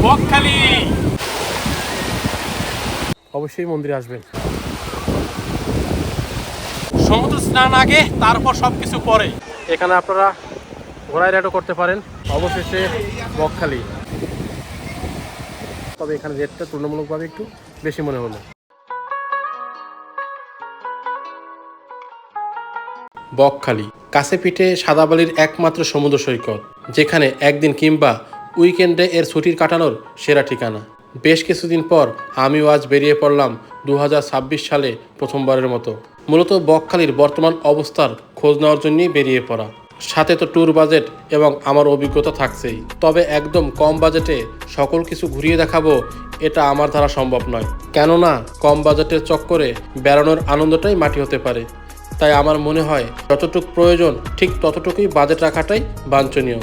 বকখালি। অবশ্যই মন্দিরে আসবেন। সমুদ্র স্নান আগে, তারপর সবকিছু পরে। এখানে আপনারা ঘোড়ায় রাইডও করতে পারেন। অবশেষে বকখালি। তবে এখানে রেটটা তুলনামূলকভাবে একটু বেশি মনে হলো। বকখালি কাছে পিঠে সাদাবালির একমাত্র সমুদ্র সৈকত, যেখানে একদিন কিংবা উইকেন্ডে এর ছুটির কাটানোর সেরা ঠিকানা। বেশ কিছুদিন পর আমিও আজ বেরিয়ে পড়লাম 2026 সালে প্রথমবারের মতো। মূলত বকখালির বর্তমান অবস্থার খোঁজ নেওয়ার জন্যই বেরিয়ে পড়া। সাথে তো ট্যুর বাজেট এবং আমার অভিজ্ঞতা থাকছেই। তবে একদম কম বাজেটে সকল কিছু ঘুরিয়ে দেখাবো, এটা আমার দ্বারা সম্ভব নয়। কেননা কম বাজেটের চক্করে বেড়ানোর আনন্দটাই মাটি হতে পারে। তাই আমার মনে হয় যতটুকু প্রয়োজন ঠিক ততটুকুই বাজেট রাখাটাই বাঞ্ছনীয়।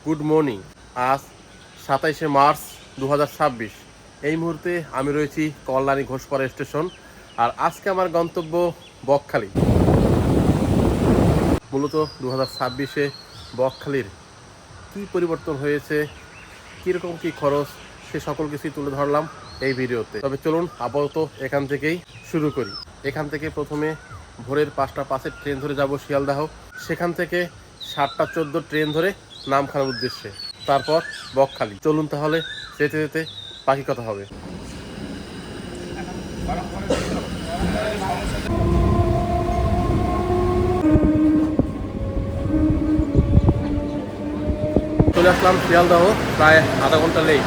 Good morning. আজ 27শে মার্চ 2026। এই মুহূর্তে আমি রয়েছি কল্যাণী ঘোষপাড়া স্টেশন। আর আজকে আমার গন্তব্য বকখালি। মূলত 2026-এ বকখালির কী পরিবর্তন হয়েছে, কীরকম কী খরচ, সে সকল কিছুই তুলে ধরলাম এই ভিডিওতে। তবে চলুন আপাতত এখান থেকেই শুরু করি। এখান থেকে প্রথমে ভোরের 5টা 5-এর ট্রেন ধরে যাব শিয়ালদাহ। সেখান থেকে 7টা 14 ট্রেন ধরে নামখানার উদ্দেশ্যে, তারপর বকখালি। চলুন তাহলে যেতে যেতে বাকি কথা হবে। চলে আসলাম শিয়ালদাহ, প্রায় আধা ঘন্টা লেট।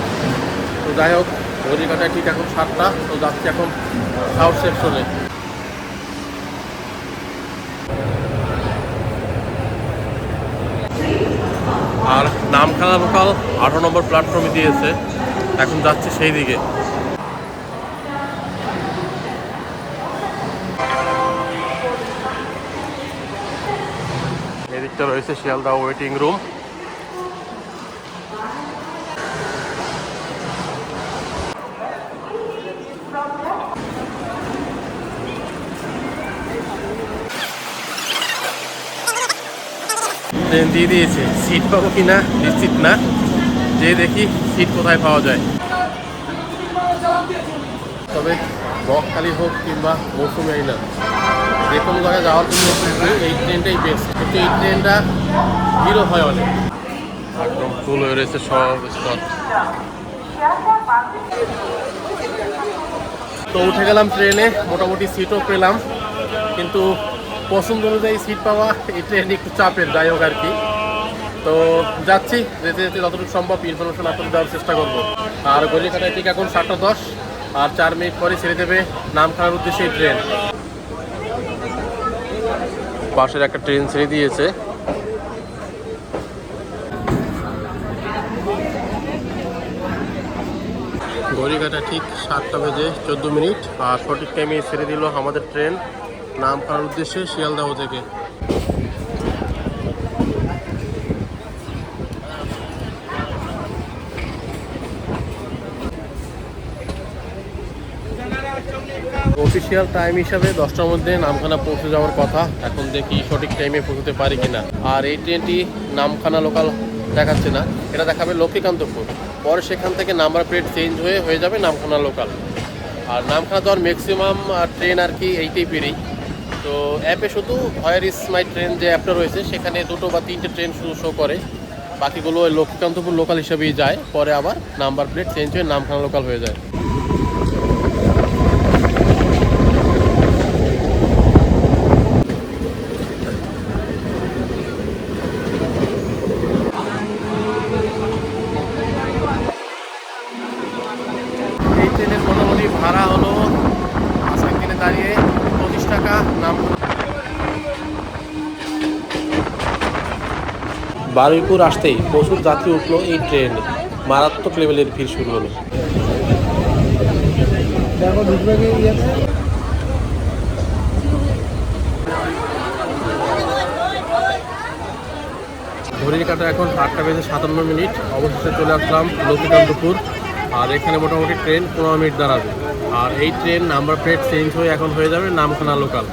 তো যাই হোক, ঘড়ির কাটায় ঠিক এখন 7টা। তো যাচ্ছি এখন সাউথ সেকশনে। আর নামখানা লোকাল 18 নম্বর প্ল্যাটফর্মে দিয়েছে, এখন যাচ্ছি সেই দিকে। এদিকটা রয়েছে শিয়ালদাহ ওয়েটিং রুম। ট্রেন দিয়ে দিয়েছে, সিট পাবো কিনা নিশ্চিত না, যে দেখি সিট কোথায় পাওয়া যায়। তবে বকখালি হোক কিংবা মৌসুমী আইল্যান্ড, যে কোনো জায়গায় যাওয়ার জন্য এই ট্রেনটাই বেস্ট। কিন্তু এই ট্রেনটা ভিড়ও হয় অনেক, একদম ফুল হয়ে রয়েছে সব স্পট। তো উঠে গেলাম ট্রেনে, মোটামুটি সিটও পেলাম, কিন্তু পছন্দ অনুযায়ী সিট পাওয়া এই ট্রেন একটু চাপের। যাই হোক আর কি, তো যাচ্ছি, যেতে যেতে যতটুকু সম্ভব ইনফরমেশন আপনাদের দেওয়ার চেষ্টা করবো। আর গলিকাটায় ঠিক এখন 7টা 10, আর 4 মিনিট পরে ছেড়ে দেবে নামখানার উদ্দেশ্যে এই ট্রেন। পাশের একটা ট্রেন ছেড়ে দিয়েছে। গড়িঘাটা ঠিক 7টা বেজে 14 মিনিট, আর সঠিক টাইমে ছেড়ে দিল আমাদের ট্রেন নামখানার উদ্দেশ্যে শিয়ালদাহ থেকে। অফিসিয়াল টাইম হিসাবে 10টার মধ্যে নামখানা পৌঁছে যাওয়ার কথা। এখন দেখি সঠিক টাইমে পৌঁছতে পারি কিনা। আর এই ট্রেনটি নামখানা লোকাল দেখাচ্ছে না, এটা দেখাবে লক্ষ্মীকান্তপুর। পরে সেখান থেকে নাম্বার প্লেট চেঞ্জ হয়ে যাবে নামখানা লোকাল। আর নামখানা যাওয়ার ম্যাক্সিমাম ট্রেন আর কি এই টাইপেরই। তো অ্যাপে শুধু হোয়ার ইজ মাই ট্রেন যে অ্যাপটা রয়েছে, সেখানে 2 বা 3টে ট্রেন শুধু শো করে, বাকিগুলো লক্ষ্মীকান্তপুর লোকাল হিসেবেই যায়। পরে আবার নাম্বার প্লেট চেঞ্জ হয়ে নামখানা লোকাল হয়ে যায়। এই ট্রেনের মোটামুটি ভাড়া হলো আসামে দাঁড়িয়ে 25 টাকা। বারুইপুর আসতেই প্রচুর যাত্রী উঠলো এই ট্রেনে, মারাত্মক লেভেলের ভিড় শুরু হলো। ঘড়ির কাটা এখন 8টা বেজে 57 মিনিট। অবশেষে চলে আসলাম লক্ষ্মীকান্তপুর। আর এখানে মোটামুটি ট্রেন 15 মিনিট দাঁড়াবে। আর এই ট্রেন নাম্বার প্লেট চেঞ্জ হয়ে এখন হয়ে যাবে নামখানা লোকাল।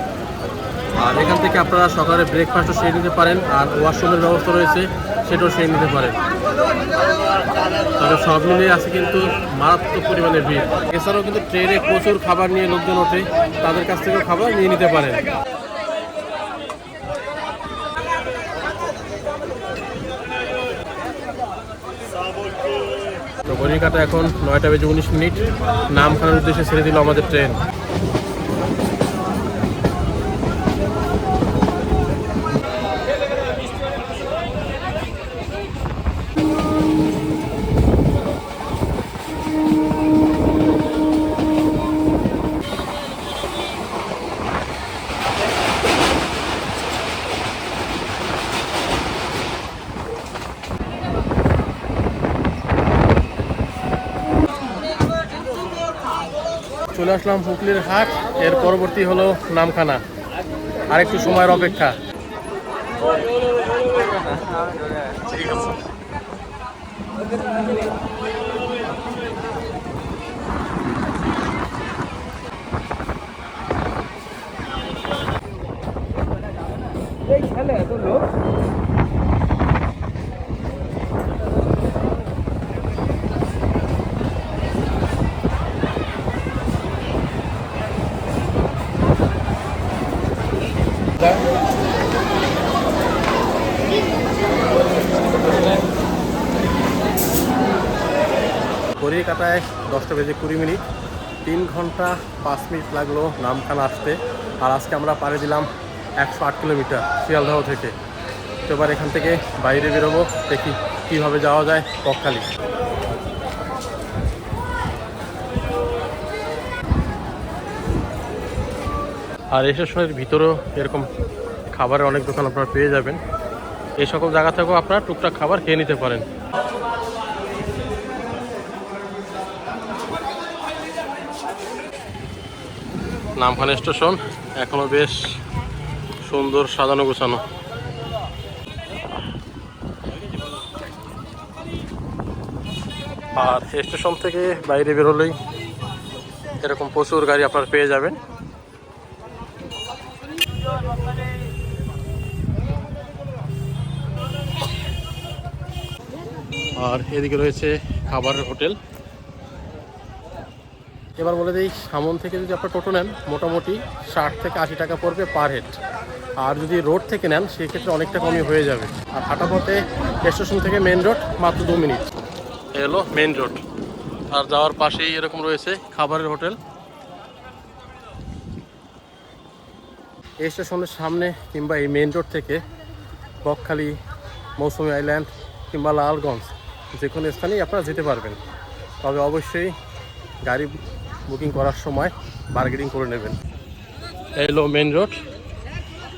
আর এখান থেকে আপনারা সকালে ব্রেকফাস্টও সেরে নিতে পারেন, আর ওয়াশরুমের ব্যবস্থা রয়েছে সেটাও সেরে নিতে পারেন। তবে সব মিলিয়ে আছে কিন্তু মারাত্মক পরিমাণে ভিড়। এছাড়াও কিন্তু ট্রেনে প্রচুর খাবার নিয়ে লোকজন ওঠে, তাদের কাছ থেকেও খাবার নিয়ে নিতে পারেন। তো ঘড়ির কাঁটা এখন 9:19। নামখানার উদ্দেশ্যে ছেড়ে দিল আমাদের ট্রেন। চলে আসলাম হুগলির হাট, এর পরবর্তী হলো নামখানা। আরেকটু সময়ের অপেক্ষা। ঘড়ির কাঁটায় 10:20। 3 ঘন্টা 5 মিনিট লাগলো নামখানা আসতে। আর আজকে আমরা পাড়ি দিলাম 108 কিলোমিটার শিয়ালদহ থেকে। তো এবার এখান থেকে বাইরে বেরোবো, দেখি কীভাবে যাওয়া যায় বকখালি। আর স্টেশনের ভিতরেও এরকম খাবারের অনেক দোকান আপনারা পেয়ে যাবেন। এই সকল জায়গা থেকেও আপনারা টুকটাক খাবার খেয়ে নিতে পারেন। নামখানা স্টেশন এখনো বেশ সুন্দর সাজানো গোছানো। আর স্টেশন থেকে বাইরে বেরোলেই এরকম প্রচুর গাড়ি আপনারা পেয়ে যাবেন। আর এদিকে রয়েছে খাবারের হোটেল। এবার বলে দিই, সামন থেকে যদি আপনার টোটো নেন মোটামুটি 60 থেকে 80 টাকা পড়বে পার হেড। আর যদি রোড থেকে নেন সেক্ষেত্রে অনেকটা কমই হয়ে যাবে। আর হাঁটা পথে স্টেশন থেকে মেন রোড মাত্র 2 মিনিট। এলো মেন রোড, আর যাওয়ার পাশেই এরকম রয়েছে খাবারের হোটেল। এই স্টেশনের সামনে কিংবা এই মেন রোড থেকে বকখালি, মৌসুমী আইল্যান্ড কিংবা লালগঞ্জ যে কোনো স্থানেই আপনারা যেতে পারবেন। তবে অবশ্যই গাড়ি বুকিং করার সময় বার্গেনিং করে নেবেন। এই হলো মেন রোড,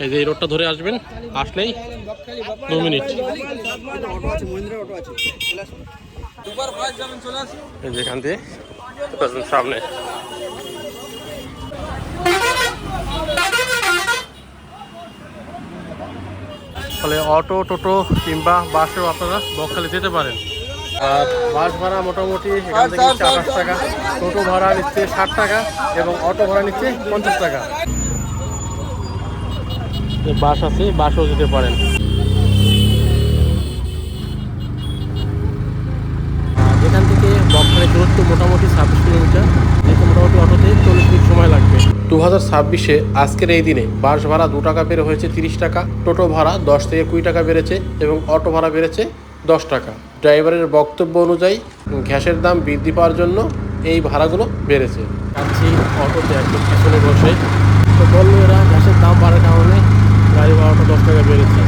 এই যে এই রোডটা ধরে আসবেন, আসলেই 2 মিনিট। এই যেখান দিয়ে সামনে ফলে অটো, টোটো কিংবা বাসেও আপনারা বকখালি যেতে পারেন। আর বাস ভাড়া মোটামুটি এখান থেকে 28 টাকা, টোটো ভাড়া নিচ্ছে 60 টাকা এবং অটো ভাড়া নিচ্ছে 50 টাকা। বাস আছে, বাসও যেতে পারেন। এখান থেকে বকখালির দূরত্ব মোটামুটি 26 কিলোমিটার, যেতে মোটামুটি অটোতে 40 মিনিট সময় লাগবে। 2026-এ আজকের এই দিনে বাস ভাড়া 2 টাকা বেড়ে হয়েছে 30 টাকা, টোটো ভাড়া 10 থেকে 20 টাকা বেড়েছে এবং অটো ভাড়া বেড়েছে 10 টাকা। ড্রাইভারের বক্তব্য অনুযায়ী গ্যাসের দাম বৃদ্ধি পাওয়ার জন্য এই ভাড়াগুলো বেড়েছে। যাচ্ছি অটোতে একদম পিছনে বসে, তো বললো এরা গ্যাসের দাম বাড়ার কারণে গাড়ি ভাড়াটা 10 টাকা বেড়েছে।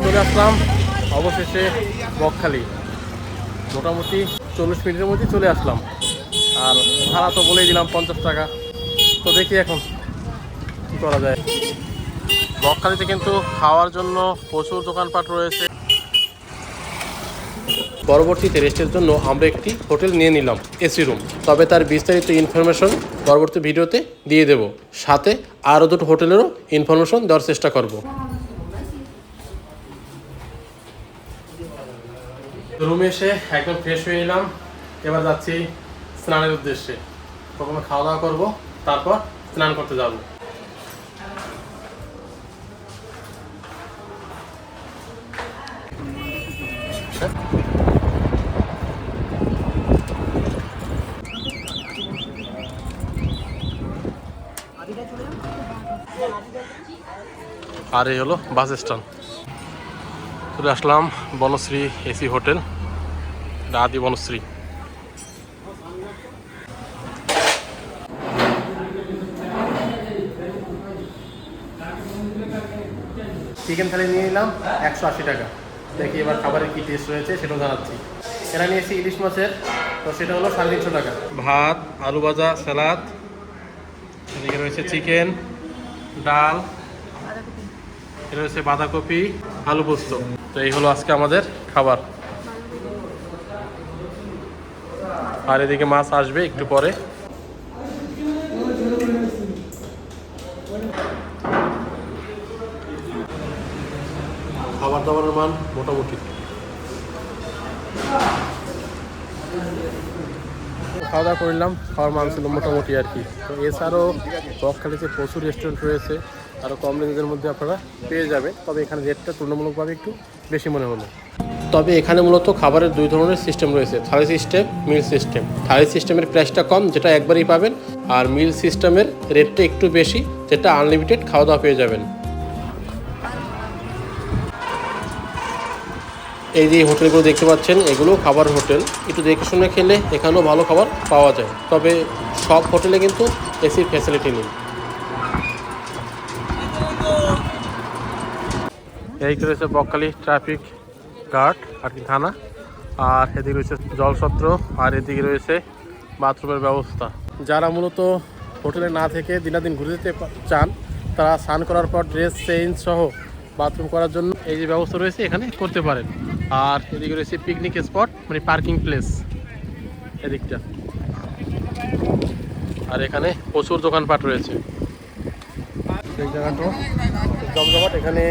চলে আসলাম অবশেষে বকখালি, মোটামুটি 40 মিনিটের মধ্যে চলে আসলাম। আর ভাড়া তো বলেই দিলাম 50 টাকা। তো দেখি এখন কি করা যায়। বকখালিতে কিন্তু খাওয়ার জন্য প্রচুর দোকানপাট রয়েছে। পরবর্তীতে রেস্টের জন্য আমরা একটি হোটেল নিয়ে নিলাম, এসি রুম। তবে তার বিস্তারিত ইনফরমেশন পরবর্তী ভিডিওতে দিয়ে দেব, সাথে আরও দুটো হোটেলেরও ইনফরমেশন দেওয়ার চেষ্টা করব। রুমে এসে একদম ফ্রেশ হয়ে এলাম। এবার যাচ্ছি স্নানের উদ্দেশ্যে। প্রথমে খাওয়া দাওয়া করবো, তারপর স্নান করতে যাব। আর এই হলো বাস স্ট্যান্ড। চলে আসলাম বনশ্রী এসি হোটেল, আদি বনশ্রী। চিকেন থালি নিয়ে নিলাম 180 টাকা। দেখি এবার খাবারের কী টেস্ট রয়েছে সেটাও জানাচ্ছি। এরা নিয়েছি ইলিশ মাছের, তো সেটা হলো 350 টাকা। ভাত, আলু ভাজা, স্যালাদ, এদিকে রয়েছে চিকেন, ডাল, এটা রয়েছে বাঁধাকপি, আলু পোস্ত। তো এই হলো আজকে আমাদের খাবার। আর এদিকে মাছ আসবে একটু পরে। খাবার দাবারের মান মোটামুটি। খাওয়া দাওয়া করলাম, খাওয়ার মান ছিল মোটামুটি আর কি। তো এছাড়াও বকখালিতে প্রচুর রেস্টুরেন্ট রয়েছে, আরও কম রেঞ্জের মধ্যে আপনারা পেয়ে যাবেন। তবে এখানে রেটটা তুলনামূলকভাবে একটু বেশি মনে হলো। তবে এখানে মূলত খাবারের দুই ধরনের সিস্টেম রয়েছে, থালি সিস্টেম, মিল সিস্টেম। থালি সিস্টেমের প্রাইসটা কম, যেটা একবারই পাবেন, আর মিল সিস্টেমের রেটটা একটু বেশি, যেটা আনলিমিটেড খাওয়া দাওয়া পেয়ে যাবেন। এই যে হোটেলগুলো দেখতে পাচ্ছেন, এগুলো খাবার হোটেল। একটু দেখে শুনে খেলে এখানেও ভালো খাবার পাওয়া যায়, তবে সব হোটেলে কিন্তু এসির ফ্যাসিলিটি নেই। এই রয়েছে বকখালি ট্রাফিক গার্ড আর কি থানা, আর এদিকে রয়েছে জলছত্র, আর এদিকে রয়েছে বাথরুমের ব্যবস্থা। যারা মূলত হোটেলে না থেকে দিনাদিন ঘুরে যেতে চান, তারা স্নান করার পর ড্রেস চেঞ্জ সহ বাথরুম করার জন্য এই যে ব্যবস্থা রয়েছে এখানে করতে পারেন। আর এদিকে রয়েছে পিকনিক স্পট, মানে পার্কিং প্লেস এদিকটা। আর এখানে প্রচুর দোকানপাট রয়েছে। এই জায়গাটা জমজমাট, এখানে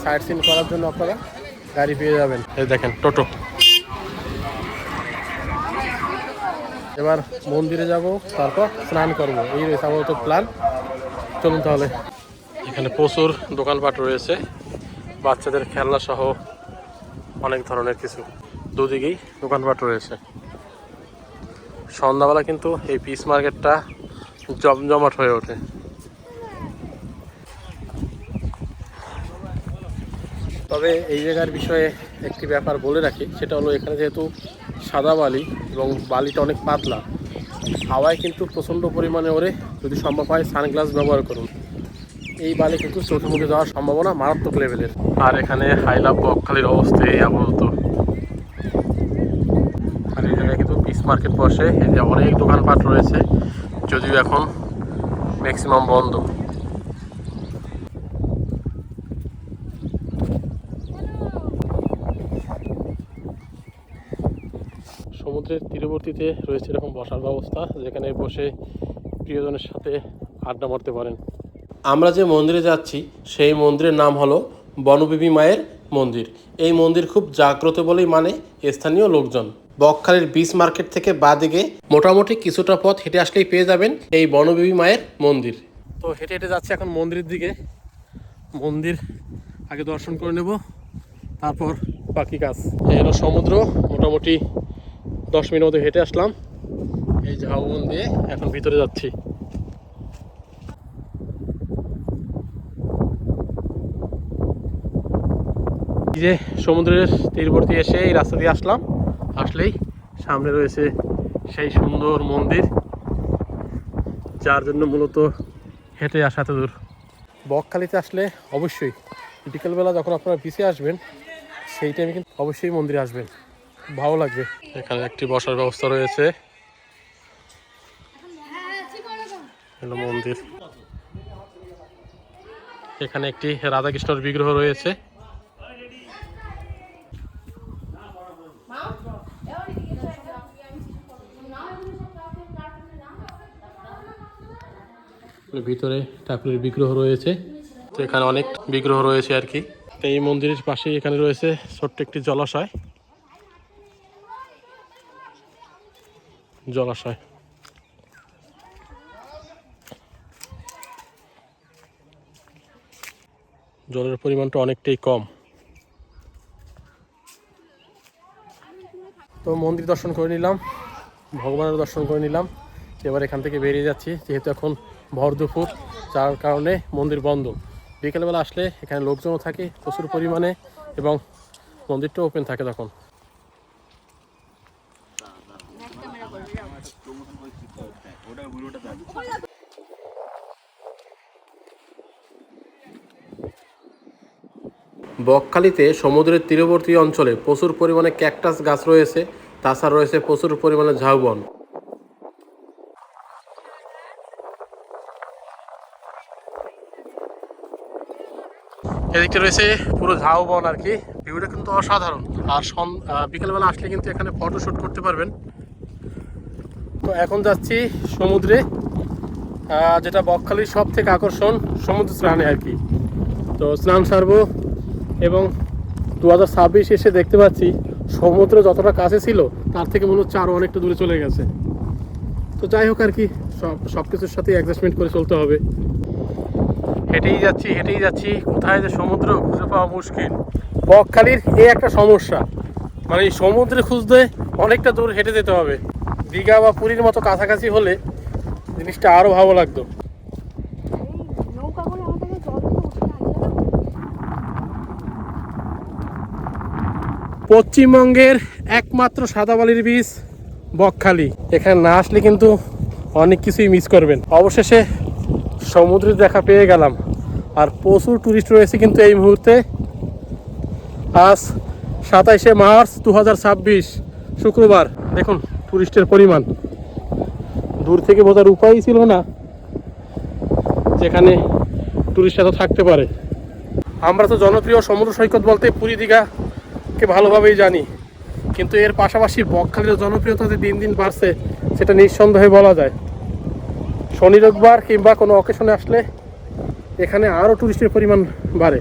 সাইট সিন করার জন্য আপনারা গাড়ি পেয়ে যাবেন। এই দেখেন টোটো। এবার মন্দিরে যাব, তারপর স্নান করব, এই রয়েছে আমাদের তো প্ল্যান। চলুন তাহলে। এখানে প্রচুর দোকানপাট রয়েছে, বাচ্চাদের খেলনা সহ অনেক ধরনের কিছু, দুদিকেই দোকানপাট রয়েছে। সন্ধ্যাবেলা কিন্তু এই পিস মার্কেটটা জমজমাট হয়ে ওঠে। তবে এই জায়গার বিষয়ে একটি ব্যাপার বলে রাখি, সেটা হলো এখানে যেহেতু সাদা বালি এবং বালিটা অনেক পাতলা, হাওয়ায় কিন্তু প্রচণ্ড পরিমাণে ওরে। যদি সম্ভব হয় সানগ্লাস ব্যবহার করুন। এই বালি কিন্তু চোখে মুখে যাওয়ার সম্ভাবনা মারাত্মক লেভেলের। আর এখানে হাই লাভ বকখালির অবস্থা এই আপাতত। আর এই জায়গায় কিন্তু পিস মার্কেট বসে, এই যে অনেক দোকানপাট রয়েছে, যদিও এখন ম্যাক্সিমাম বন্ধ। সমুদ্রের তীরবর্তীতে রয়েছে এরকম বসার ব্যবস্থা, যেখানে বসে প্রিয়জনের সাথে আড্ডা মারতে পারেন। আমরা যে মন্দিরে যাচ্ছি সেই মন্দিরের নাম হলো বনবিবি মায়ের মন্দির। এই মন্দির খুব জাগ্রত বলেই মানে স্থানীয় লোকজন। বকখালির বিচ মার্কেট থেকে বাদিকে মোটামুটি কিছুটা পথ হেঁটে আসলেই পেয়ে যাবেন এই বনবিবি মায়ের মন্দির। তো হেঁটে হেঁটে যাচ্ছি এখন মন্দিরের দিকে। মন্দির আগে দর্শন করে নেব, তারপর বাকি কাজ। এই হলো সমুদ্র, মোটামুটি 10 মিনিট মতো হেঁটে আসলাম এই ঝাউবন দিয়ে। এখন ভিতরে যাচ্ছি। এই যে সমুদ্রের তীরবর্তী এসে এই রাস্তা দিয়ে আসলাম, আসলেই সামনে রয়েছে সেই সুন্দর মন্দির, যার জন্য মূলত হেঁটে আসা এত দূর। বকখালিতে আসলে অবশ্যই বিকেলবেলা যখন আপনারা বিচে আসবেন, সেই টাইমে কিন্তু অবশ্যই মন্দিরে আসবেন, ভালো লাগবে। এখানে একটি বসার ব্যবস্থা রয়েছে, মন্দির। এখানে একটি রাধাকৃষ্ণর বিগ্রহ রয়েছে। ভিতরে ঠাকুরের বিগ্রহ রয়েছে, তো এখানে অনেক বিগ্রহ রয়েছে আর কি। তো এই মন্দিরের পাশেই এখানে রয়েছে ছোট্ট একটি জলাশয়। জলের পরিমাণটা অনেকটাই কম। তো মন্দির দর্শন করে নিলাম, ভগবানের দর্শন করে নিলাম। এবার এখান থেকে বেরিয়ে যাচ্ছি, যেহেতু এখন ভর দুপুর, যার কারণে মন্দির বন্ধ। বিকেলবেলা আসলে এখানে লোকজনও থাকে প্রচুর পরিমাণে এবং মন্দিরটা ওপেন থাকে তখন। বকখালিতে সমুদ্রের তীরবর্তী অঞ্চলে প্রচুর পরিমাণে ক্যাকটাস গাছ রয়েছে, তাছাড়া রয়েছে প্রচুর পরিমাণে ঝাউবন। এদিকটা রয়েছে পুরো ঝাউবন আর কি। ভিউটা কিন্তু অসাধারণ। আর বিকেলবেলা আসলে কিন্তু এখানে ফটোশ্যুট করতে পারবেন। তো এখন যাচ্ছি সমুদ্রে, যেটা বকখালির সব থেকে আকর্ষণ, সমুদ্র স্নানে আর কি। তো স্নান সারবো এবং 2026 এসে দেখতে পাচ্ছি সমুদ্র যতটা কাছে ছিল তার থেকে মনে হচ্ছে আরও অনেকটা দূরে চলে গেছে। তো যাই হোক আর কি, সব কিছুর সাথে অ্যাডজাস্টমেন্ট করে চলতে হবে। হেঁটেই যাচ্ছি, কোথায় যে সমুদ্র খুঁজে পাওয়া মুশকিল। বকখালির এই একটা সমস্যা, মানে এই সমুদ্রে খুঁজতে অনেকটা দূর হেঁটে যেতে হবে। দীঘা বা পুরীর মতো কাছাকাছি হলে জিনিসটা আরও ভালো লাগতো। পশ্চিমবঙ্গের একমাত্র সাদা বালির বীচ বকখালি। এখানে না আসলে কিন্তু অনেক কিছুই মিস করবেন। অবশেষে সমুদ্রের দেখা পেয়ে গেলাম, আর প্রচুর টুরিস্ট রয়েছে কিন্তু এই মুহূর্তে। আজ 27শে মার্চ 2026 শুক্রবার। দেখুন টুরিস্টের পরিমাণ, দূর থেকে বোঝার উপায়ই ছিল না যেখানে টুরিস্ট এত থাকতে পারে। আমরা তো জনপ্রিয় সমুদ্র সৈকত বলতে পুরী দীঘাকে ভালোভাবেই জানি, কিন্তু এর পাশাপাশি বকখালির জনপ্রিয়তা যে দিন দিন বাড়ছে সেটা নিঃসন্দেহে বলা যায়। শনি রোববার কিংবা কোনো অকেশনে আসলে এখানে আরও টুরিস্টের পরিমাণ বাড়ে।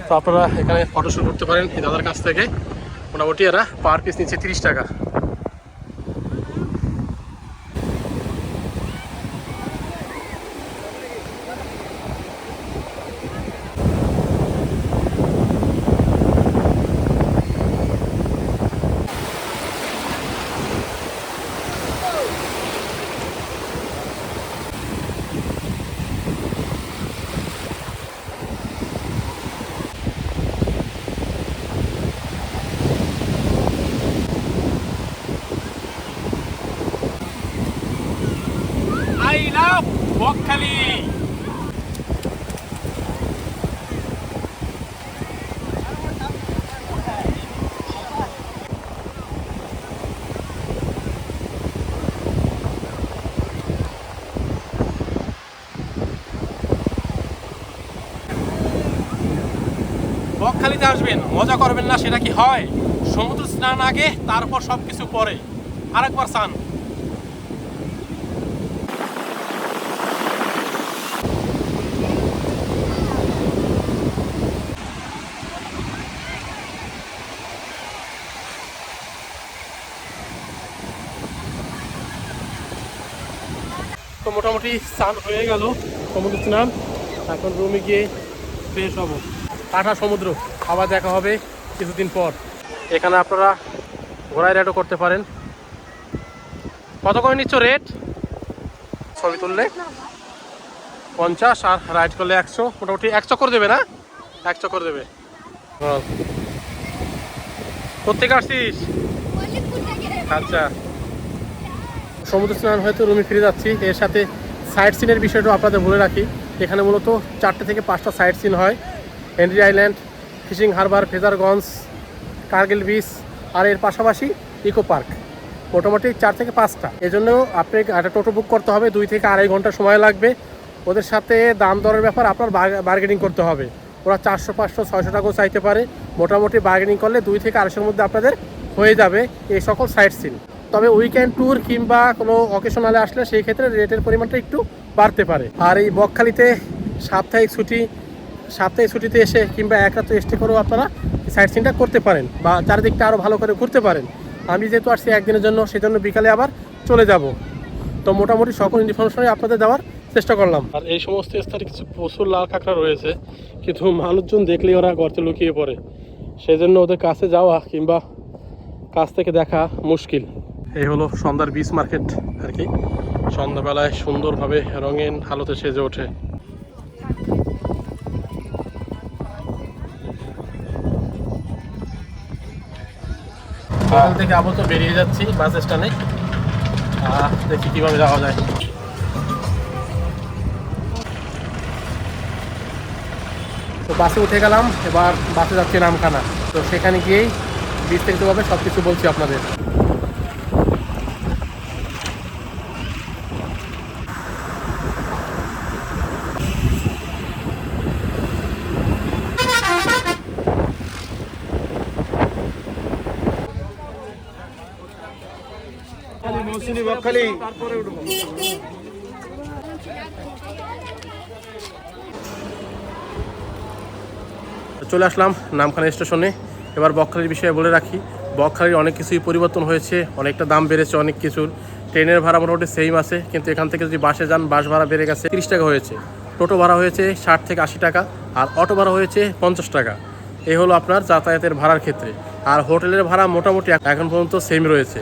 তো আপনারা এখানে ফটোশ্যুট করতে পারেন এই দাদার কাছ থেকে। মোটামুটি এরা পার পিস নিচ্ছে 30 টাকা। I love Bakkhali. বকখালিতে আসবেন, মজা করবেন না সেটা কি হয়? সমুদ্র স্নান আগে, তারপর সবকিছু পরে। আরেকবার স্নান। তো মোটামুটি স্নান হয়ে গেল, সমুদ্র স্নান। এখন রুমে গিয়ে ফ্রেশ হবো। কাঁঠা সমুদ্র আবার দেখা হবে কিছুদিন পর। এখানে আপনারা ঘোড়ায় রাইডও করতে পারেন। কত করে নিচ্ছ রেট? ছবি তুললে 50 আর রাইড করলে 100। মোটামুটি 100 করে দেবে না? 100 করে দেবে। কোত্থেকে আসছিস? আচ্ছা, সমুদ্র স্নান হয়তো রুমে ফিরে যাচ্ছি। এর সাথে সাইট সিনের বিষয়টাও আপনাদের বলে রাখি। এখানে মূলত 4টে থেকে 5টা সাইট সিন হয়। Henry Island, fishing harbour, Frasergunj, Kargil beach, আর এর পাশাপাশি ইকো পার্ক। মোটামুটি 4 থেকে 5টা। এজন্য আপনাকে একটা টোটো বুক করতে হবে, 2 থেকে আড়াই ঘন্টা সময় লাগবে। ওদের সাথে দাম দরের ব্যাপার আপনার বার্গেনিং করতে হবে। ওরা 400, 500, 600 টাকাও চাইতে পারে। মোটামুটি বার্গেনিং করলে 2 থেকে 250-এর মধ্যে আপনাদের হয়ে যাবে এই সকল সাইট সিন। তবে উইকেন্ড ট্যুর কিংবা কোনো অকেশনালে আসলে সেই ক্ষেত্রে রেটের পরিমাণটা একটু বাড়তে পারে। আর এই বকখালিতে সাপ্তাহিক ছুটিতে এসে কিংবা এক রাত্রে স্টে করেও আপনারা সাইট সিনটা করতে পারেন বা চারিদিকটা আরও ভালো করে ঘুরতে পারেন। আমি যেহেতু আসছি একদিনের জন্য, সেই জন্য বিকালে আবার চলে যাব। তো মোটামুটি সকল ইনফরমেশনই আপনাদের দেওয়ার চেষ্টা করলাম। আর এই সমস্ত স্থানে কিছু প্রচুর লাল কাঁকড়া রয়েছে, কিন্তু মানুষজন দেখলেই ওরা গর্তে লুকিয়ে পড়ে, সেই জন্য ওদের কাছে যাওয়া কিংবা কাছ থেকে দেখা মুশকিল। এই হলো সন্ধ্যার বিচ মার্কেট আর কি, সন্ধ্যাবেলায় সুন্দরভাবে রঙিন আলোতে সেজে ওঠে। হোটেল থেকে আপাতত বেরিয়ে যাচ্ছি বাস স্ট্যান্ডে, দেখি কীভাবে যাওয়া যায়। তো বাসে উঠে গেলাম, এবার বাসে যাচ্ছি নামখানা। তো সেখানে গিয়েই বিস্তারিতভাবে সব কিছু বলছি আপনাদের। চলে আসলাম নামখানা স্টেশনে। এবার বকখালির বিষয়ে বলে রাখি, বকখালির অনেক কিছুই পরিবর্তন হয়েছে, অনেকটা দাম বেড়েছে অনেক কিছুর। ট্রেনের ভাড়া মোটামুটি সেম আছে, কিন্তু এখান থেকে যদি বাসে যান বাস ভাড়া বেড়ে গেছে 30 টাকা হয়েছে, টোটো ভাড়া হয়েছে 60 থেকে 80 টাকা, আর অটো ভাড়া হয়েছে 50 টাকা। এই হলো আপনার যাতায়াতের ভাড়ার ক্ষেত্রে। আর হোটেলের ভাড়া মোটামুটি এখন পর্যন্ত সেম রয়েছে।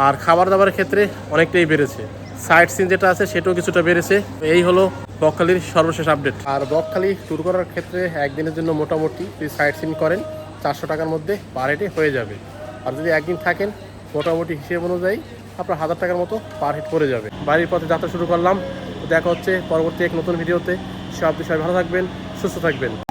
আর খাবার দাবারের ক্ষেত্রে অনেকটাই বেড়েছে, সাইট সিন যেটা আছে সেটাও কিছুটা বেড়েছে। এই হলো বকখালির সর্বশেষ আপডেট। আর বকখালি ট্যুর করার ক্ষেত্রে একদিনের জন্য মোটামুটি যদি সাইট সিন করেন 400 টাকার মধ্যে পার হেডে হয়ে যাবে। আর যদি একদিন থাকেন মোটামুটি হিসেব অনুযায়ী আপনার 1000 টাকার মতো পার হেড পড়ে যাবে। বাড়ির পথে যাত্রা শুরু করলাম। দেখা হচ্ছে পরবর্তী এক নতুন ভিডিওতে। সবাই ভালো থাকবেন, সুস্থ থাকবেন।